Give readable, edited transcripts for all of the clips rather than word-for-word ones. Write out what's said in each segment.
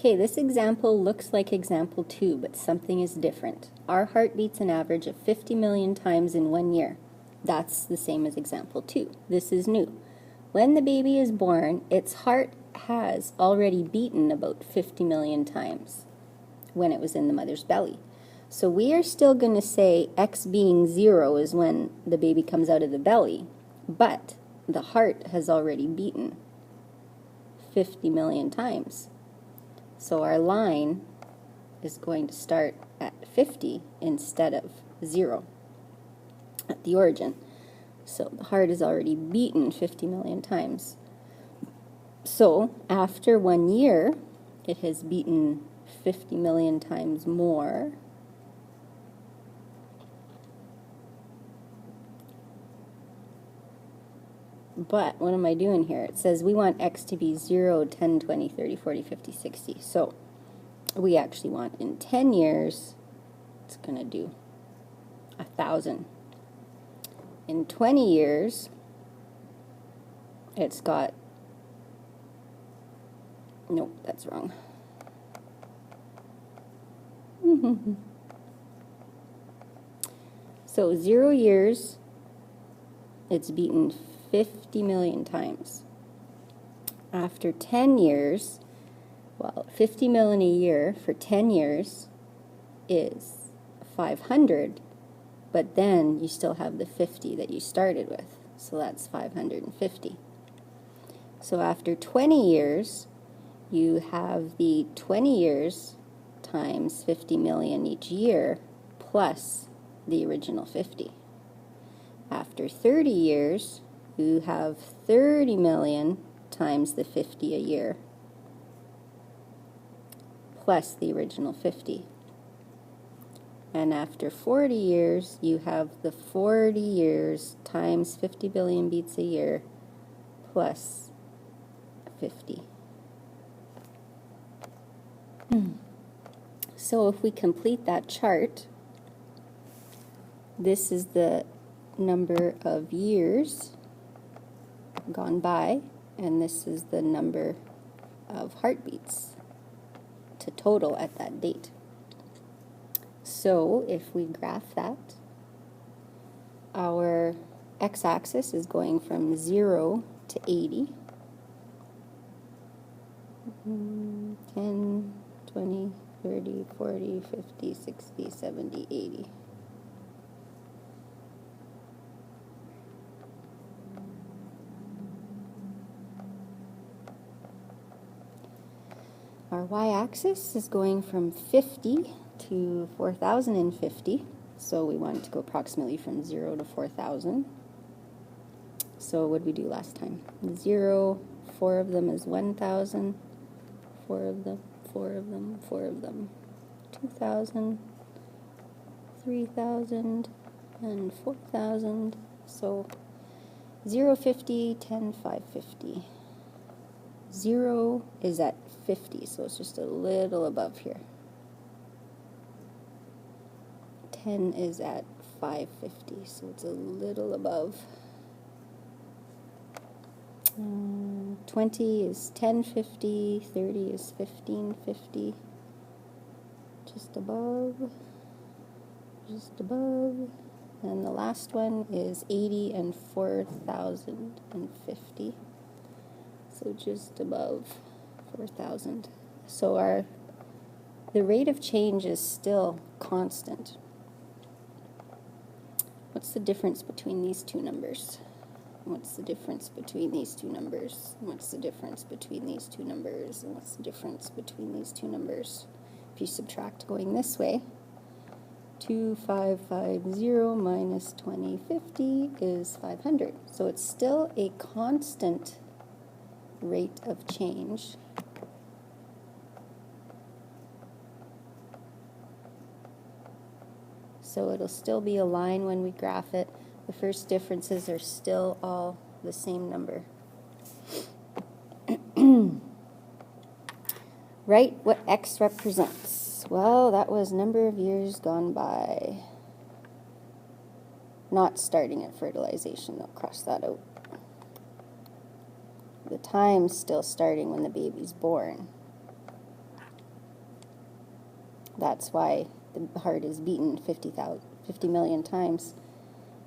Okay, this example looks like example 2, but something is different. Our heart beats an average of 50 million times in 1 year. That's the same as example 2. This is new. When the baby is born, its heart has already beaten about 50 million times when it was in the mother's belly. So we are still going to say x being 0 is when the baby comes out of the belly, but the heart has already beaten 50 million times. So our line is going to start at 50 instead of 0 at the origin. So the heart is already beaten 50 million times. So after 1 year, it has beaten 50 million times more. But what am I doing here? It says we want x to be 0, 10, 20, 30, 40, 50, 60. So we actually want in 10 years, it's going to do 1,000. In 20 years, it's got, nope, that's wrong. So 0 years, it's beaten 50 million times. After 10 years, well, 50 million a year for 10 years is 500, but then you still have the 50 that you started with, so that's 550. So after 20 years, you have the 20 years times 50 million each year plus the original 50. After 30 years, you have 30 million times the 50 a year plus the original 50. And after 40 years, you have the 40 years times 50 billion beats a year plus 50. So if we complete that chart, this is the number of years gone by, and this is the number of heartbeats to total at that date. So if we graph that, our x-axis is going from 0 to 80. 10, 20, 30, 40, 50, 60, 70, 80. Our y-axis is going from 50 to 4,050, so we want it to go approximately from 0 to 4,000. So what did we do last time? 0, 4 of them is 1,000, 4 of them, 4 of them, 4 of them, 2,000, 3,000, and 4,000. So 0, 50, 10, 5, 50. 0 is at 50, so it's just a little above here. 10 is at 550, so it's a little above. 20 is 1050, 30 is 1550, just above, and the last one is 80 and 4,050, so just above 4,000. So the rate of change is still constant. What's the difference between these two numbers? What's the difference between these two numbers? What's the difference between these two numbers? And what's the difference between these two numbers? If you subtract going this way, 2550 minus 2050 is 500. So it's still a constant rate of change. So it'll still be a line when we graph it. The first differences are still all the same number. Write what x represents. Well, that was number of years gone by. Not starting at fertilization, they'll cross that out. The time's still starting when the baby's born. That's why the heart is beaten 50 million times.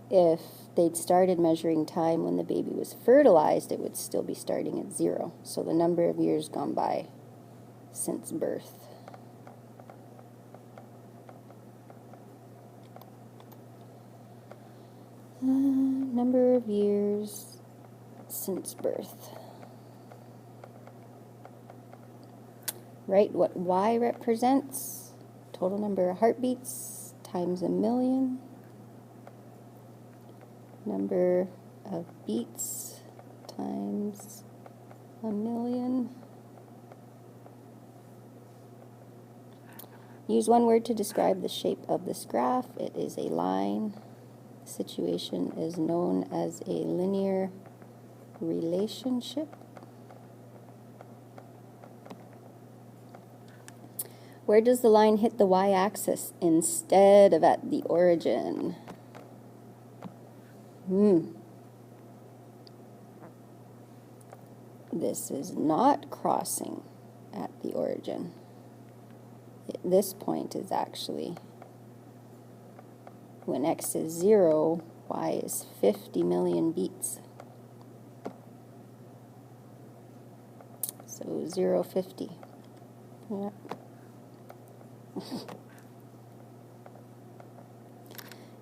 If they'd started measuring time when the baby was fertilized, it would still be starting at 0. So the number of years gone by since birth. Number of years since birth. Write what Y represents. Total number of heartbeats times 1,000,000. Number of beats times 1,000,000. Use one word to describe the shape of this graph. It is a line. The situation is known as a linear relationship. Where does the line hit the y-axis instead of at the origin? This is not crossing at the origin. This point is actually, when x is 0, y is 50 million beats. So 0, 50. Yeah.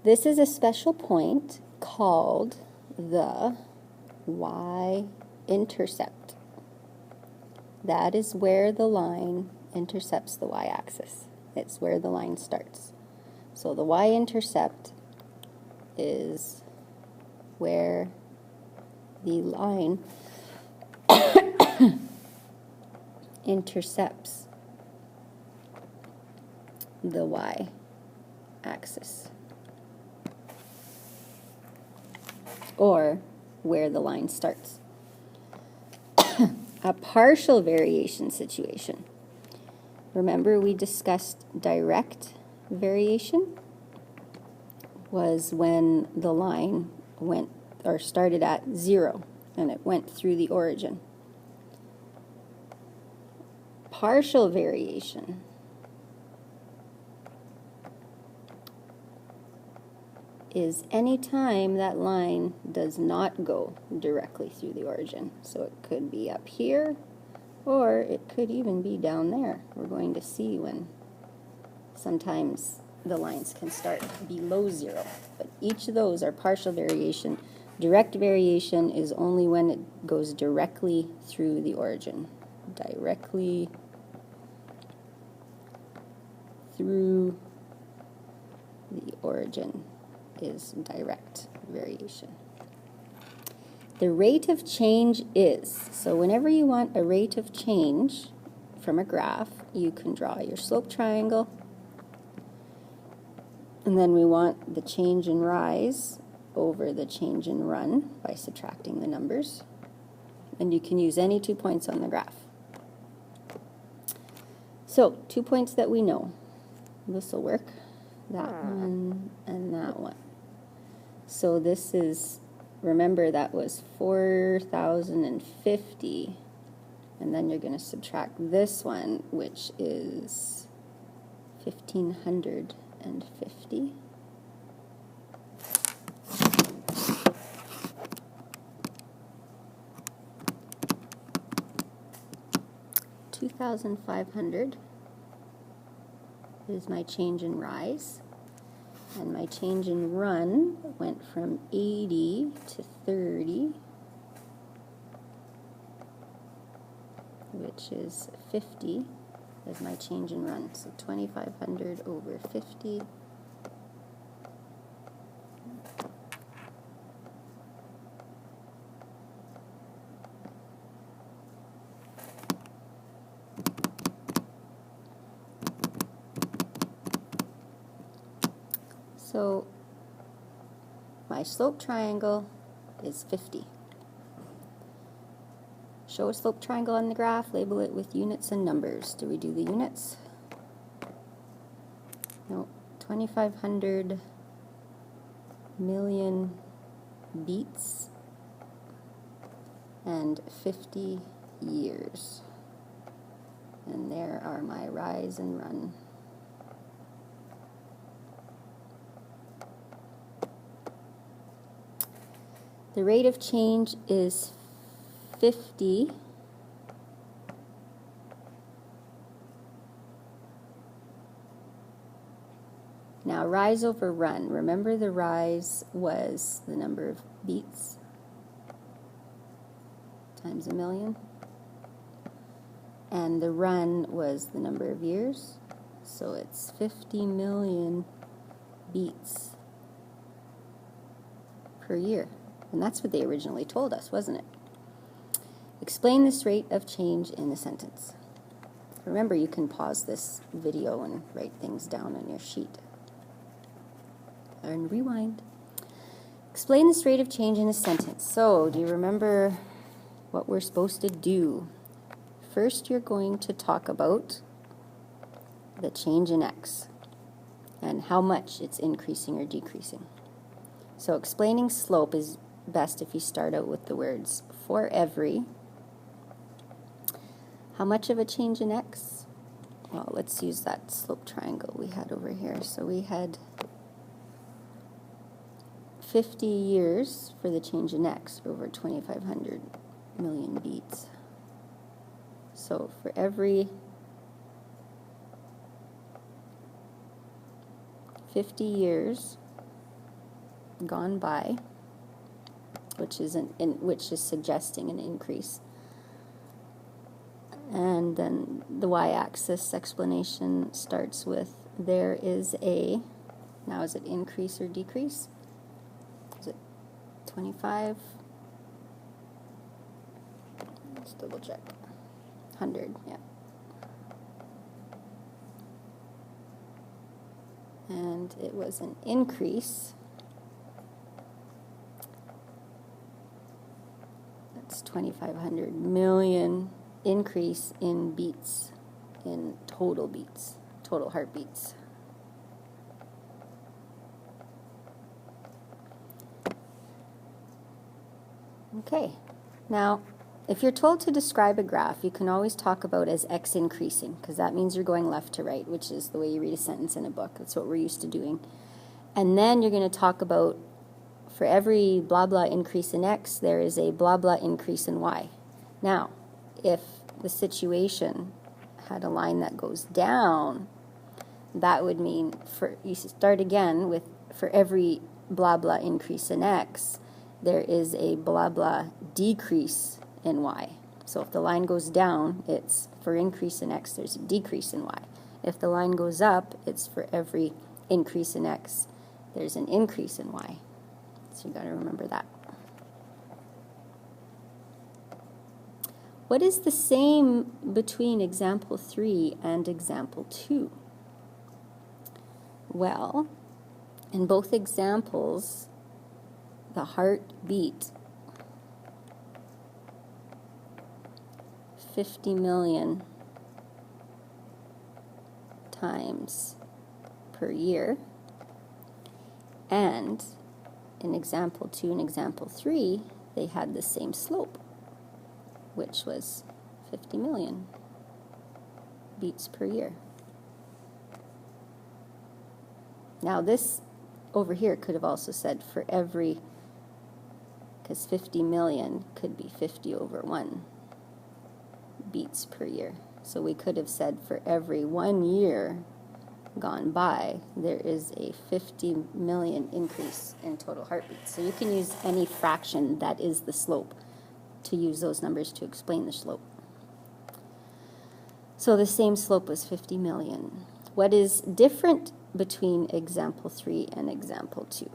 This is a special point called the y-intercept. That is where the line intercepts the y-axis. It's where the line starts. So the y-intercept is where the line intercepts the y-axis, or where the line starts. A partial variation situation. Remember we discussed direct variation was when the line went or started at 0 and it went through the origin. Partial variation is any time that line does not go directly through the origin. So it could be up here, or it could even be down there. We're going to see when sometimes the lines can start below 0. But each of those are partial variation. Direct variation is only when it goes directly through the origin. Directly through the origin is direct variation. The rate of change is, so whenever you want a rate of change from a graph, you can draw your slope triangle, and then we want the change in rise over the change in run by subtracting the numbers, and you can use any 2 points on the graph. So 2 points that we know. This will work. That one and that one. So this is, remember that was 4,050, and then you're going to subtract this one, which is 1,550. $2,500 is my change in rise, and my change in run went from 80 to 30, which is 50 is my change in run. So 2,500 over 50. So my slope triangle is 50. Show a slope triangle on the graph, label it with units and numbers. Do we do the units? No. 2,500 million beats and 50 years. And there are my rise and run. The rate of change is 50 Now rise over run. Remember the rise was the number of beats times a million, and the run was the number of years, so it's 50 million beats per year. And that's what they originally told us, wasn't it? Explain this rate of change in a sentence. Remember, you can pause this video and write things down on your sheet. And rewind. Explain this rate of change in a sentence. So, do you remember what we're supposed to do? First, you're going to talk about the change in x and how much it's increasing or decreasing. So, explaining slope is best if you start out with the words for every. How much of a change in x? Well, let's use that slope triangle we had over here. So we had 50 years for the change in x over 2,500 million beats. So for every 50 years gone by, which is suggesting an increase, and then the y-axis explanation starts with there is a, now is it increase or decrease? Is it 25? Let's double check. 100, yeah. And it was an increase. That's 2,500 million increase in beats, in total beats, total heartbeats. Okay, now if you're told to describe a graph, you can always talk about as x increasing, because that means you're going left to right, which is the way you read a sentence in a book. That's what we're used to doing. And then you're going to talk about for every blah blah increase in x, there is a blah blah increase in y. Now, if the situation had a line that goes down, that would mean you start again with for every blah blah increase in x, there is a blah blah decrease in y. So if the line goes down, it's for increase in x, there's a decrease in y. If the line goes up, it's for every increase in x, there's an increase in y. So you got to remember that. What is the same between example 3 and example 2? Well, in both examples, the heart beat 50 million times per year, and in example 2 and example 3, they had the same slope, which was 50 million beats per year. Now this over here could have also said for every, because 50 million could be 50 over 1 beats per year. So we could have said for every 1 year gone by, there is a 50 million increase in total heartbeats. So you can use any fraction that is the slope to use those numbers to explain the slope. So the same slope was 50 million. What is different between example 3 and example 2?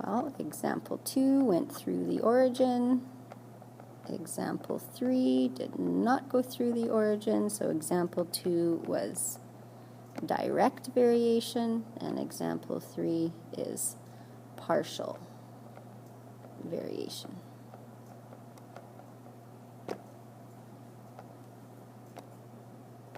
Well, example 2 went through the origin. Example 3 did not go through the origin, so example 2 was direct variation, and example 3 is partial variation.